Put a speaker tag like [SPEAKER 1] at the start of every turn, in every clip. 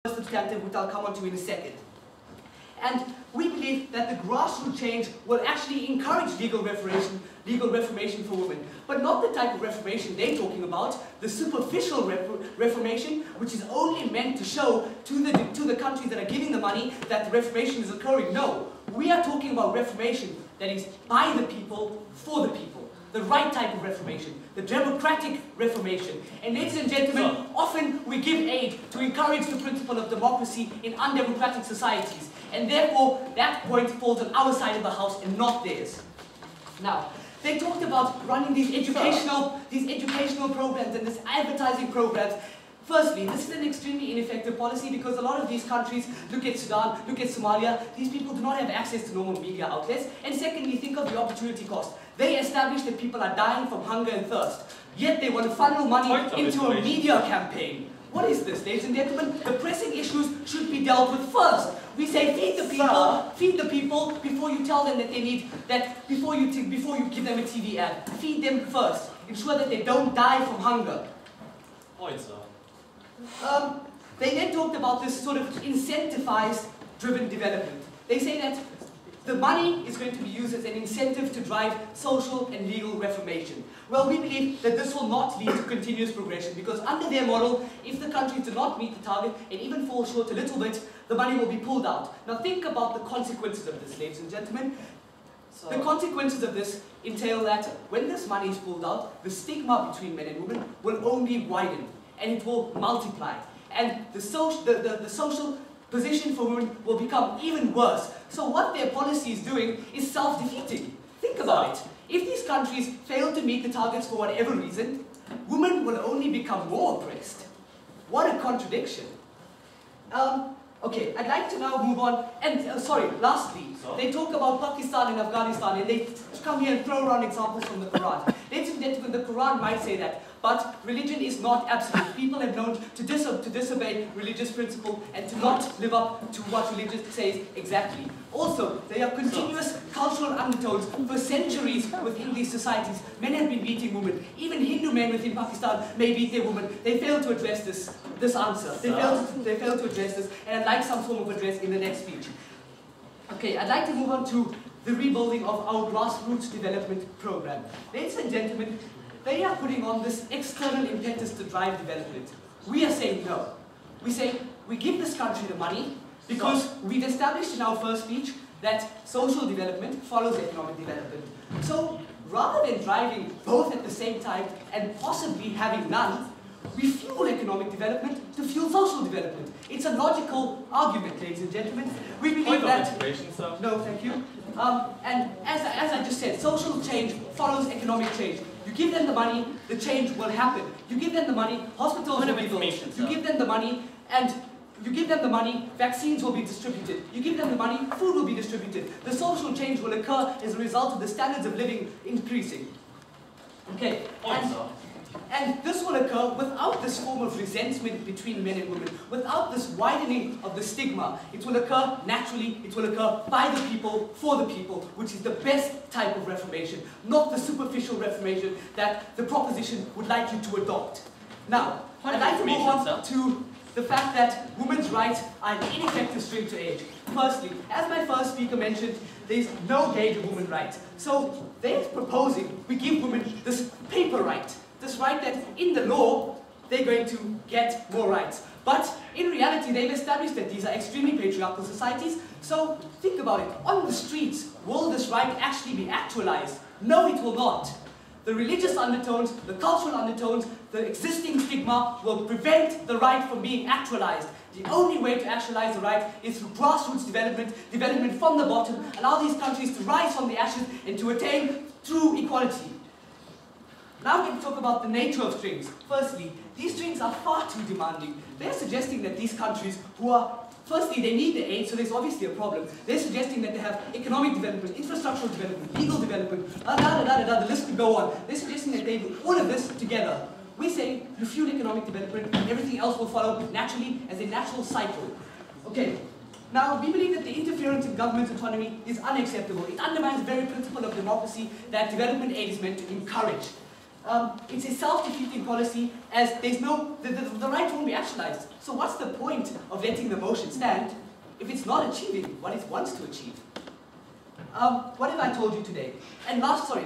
[SPEAKER 1] substantive, which I'll come on to in a second. And we believe that the grassroots change will actually encourage legal reformation for women, but not the type of reformation they're talking about, the superficial reformation, which is only meant to show to the countries that are giving the money that the reformation is occurring. No, we are talking about reformation that is by the people, for the people. The right type of reformation, the democratic reformation. And ladies and gentlemen, often we give aid to encourage the principle of democracy in undemocratic societies. And therefore, that point falls on our side of the house and not theirs. Now, they talked about running these educational programs and these advertising programs. Firstly, this is an extremely ineffective policy because a lot of these countries, look at Sudan, look at Somalia, these people do not have access to normal media outlets. And secondly, think of the opportunity cost. They established that people are dying from hunger and thirst, yet they want to funnel money into a media campaign. What is this, ladies and gentlemen? The pressing issues should be dealt with first. We say feed the people before you tell them that they need that, before you give them a TV ad. Feed them first. Ensure that they don't die from hunger. They then talked about this sort of incentivized driven development. They say that the money is going to be used as an incentive to drive social and legal reformation. Well, we believe that this will not lead to continuous progression because under their model, if the countries do not meet the target and even fall short a little bit, the money will be pulled out. Now think about the consequences of this, ladies and gentlemen. The consequences of this entail that when this money is pulled out, the stigma between men and women will only widen and it will multiply. And the social position for women will become even worse. So what their policy is doing is self-defeating. Think about it. If these countries fail to meet the targets for whatever reason, women will only become more oppressed. What a contradiction. Okay, I'd like to now move on, and lastly, they talk about Pakistan and Afghanistan, and they come here and throw around examples from the Quran. Ladies and gentlemen, the Quran might say that, but religion is not absolute. People have known to disobey religious principle and to not live up to what religion says exactly. Also, there are continuous cultural undertones for centuries within these societies. Men have been beating women. Even Hindu men within Pakistan may beat their women. They fail to address this answer. They fail to address this, and I'd like some form of address in the next speech. Okay, I'd like to move on to the rebuilding of our grassroots development program. Ladies and gentlemen, they are putting on this external impetus to drive development. We are saying no. We say we give this country the money because we've established in our first speech that social development follows economic development. So rather than driving both at the same time and possibly having none, we fuel economic development to fuel social development. It's a logical argument, ladies and gentlemen. We believe that... No, thank you. And as I just said, social change follows economic change. You give them the money, the change will happen. You give them the money, hospitals will be built. You give them the money, and you give them the money, vaccines will be distributed. You give them the money, food will be distributed. The social change will occur as a result of the standards of living increasing. Okay. And this will occur without this form of resentment between men and women, without this widening of the stigma. It will occur naturally, it will occur by the people, for the people, which is the best type of reformation, not the superficial reformation that the proposition would like you to adopt. Now, I'd like to move on to the fact that women's rights are an ineffective string to edge. Firstly, as my first speaker mentioned, there is no gauge of women's rights. So they're proposing we give women this paper right. This right that in the law, they're going to get more rights. But in reality, they've established that these are extremely patriarchal societies. So think about it. On the streets, will this right actually be actualized? No, it will not. The religious undertones, the cultural undertones, the existing stigma will prevent the right from being actualized. The only way to actualize the right is through grassroots development from the bottom, allow these countries to rise from the ashes and to attain true equality. Now we're going to talk about the nature of strings. Firstly, these strings are far too demanding. They're suggesting that these countries who are, firstly, they need the aid, so there's obviously a problem. They're suggesting that they have economic development, infrastructural development, legal development, the list could go on. They're suggesting that they do all of this together. We say you fuel economic development, and everything else will follow naturally as a natural cycle. Okay. Now, we believe that the interference in government autonomy is unacceptable. It undermines the very principle of democracy that development aid is meant to encourage. it's a self-defeating policy as there's no, the right won't be actualized. So what's the point of letting the motion stand if it's not achieving what it wants to achieve? What have I told you today? And lastly,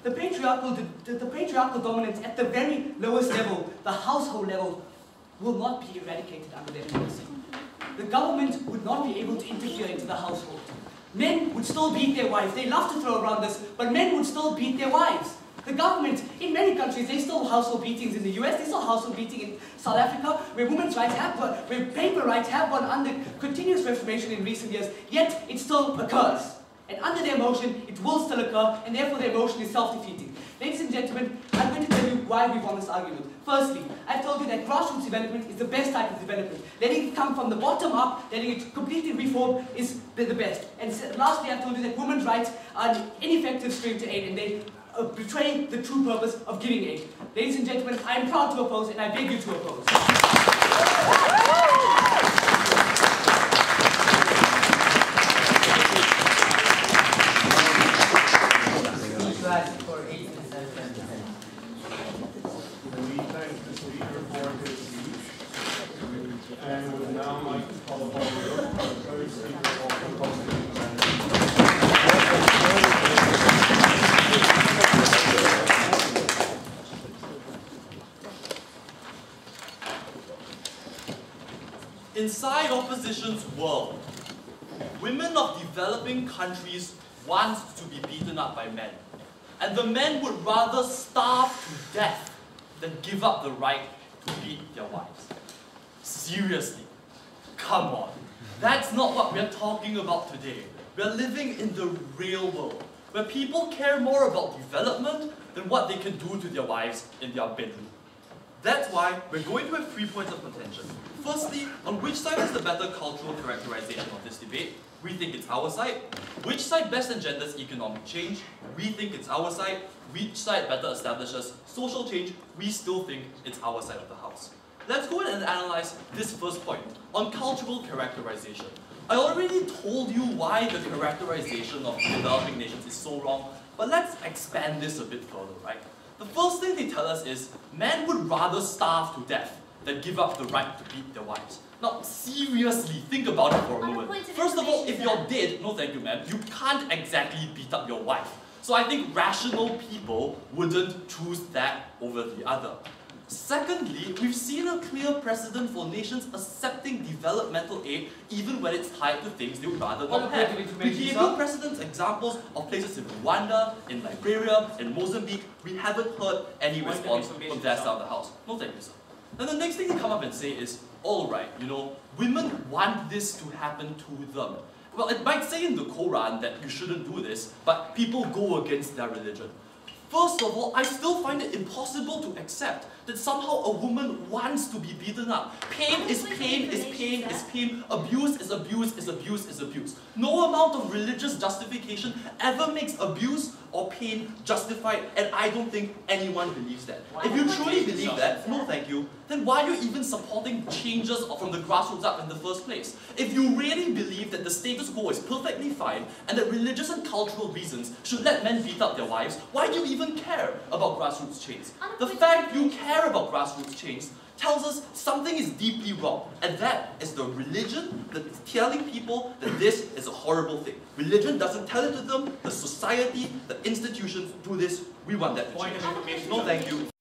[SPEAKER 1] the patriarchal dominance at the very lowest level, the household level, will not be eradicated under their policy. The government would not be able to interfere into the household. Men would still beat their wives. They love to throw around this, but men would still beat their wives. The government, in many countries, there's still household beatings in the US, there's still household beating in South Africa, where women's rights have gone, where paper rights have gone under continuous reformation in recent years, yet it still occurs. And under their motion, it will still occur, and therefore their motion is self-defeating. Ladies and gentlemen, I'm going to tell you why we've won this argument. Firstly, I've told you that grassroots development is the best type of development. Letting it come from the bottom up, letting it completely reform is the best. And lastly, I've told you that women's rights are an ineffective string to aid, and they betray the true purpose of giving aid. Ladies and gentlemen, I am proud to oppose, and I beg you to oppose.
[SPEAKER 2] And would now like to call upon the third speaker of the proposal.
[SPEAKER 3] Inside opposition's world, women of developing countries want to be beaten up by men. And the men would rather starve to death than give up the right to beat their wives. Seriously, come on. That's not what we're talking about today. We're living in the real world, where people care more about development than what they can do to their wives in their bedroom. That's why we're going to have 3 points of contention. Firstly, on which side is the better cultural characterization of this debate? We think it's our side. Which side best engenders economic change? We think it's our side. Which side better establishes social change? We still think it's our side of the house. Let's go ahead and analyze this first point, on cultural characterization. I already told you why the characterization of developing nations is so wrong, but let's expand this a bit further, right? The first thing they tell us is, men would rather starve to death than give up the right to beat their wives. Now, seriously, think about it for a moment. First of all, if you're dead, no thank you ma'am, you can't exactly beat up your wife. So I think rational people wouldn't choose that over the other. Secondly, we've seen a clear precedent for nations accepting developmental aid even when it's tied to things they would rather not have. We gave you precedent examples of places in Rwanda, in Liberia, in Mozambique. We haven't heard any response from their side of the house. No thank you, sir. Then the next thing they come up and say is, alright, you know, women want this to happen to them. Well, it might say in the Quran that you shouldn't do this, but people go against their religion. First of all, I still find it impossible to accept that somehow a woman wants to be beaten up. Pain is pain is pain is pain. Abuse is abuse is abuse is abuse. No amount of religious justification ever makes abuse or pain justified, and I don't think anyone believes that. If you truly believe that, no thank you, then why are you even supporting changes from the grassroots up in the first place? If you really believe that the status quo is perfectly fine and that religious and cultural reasons should let men beat up their wives, why do you even care about grassroots change? The fact you care about grassroots change tells us something is deeply wrong, and that is the religion that is telling people that this is a horrible thing. Religion doesn't tell it to them, the society, the institutions do this. We want that to change. No thank you.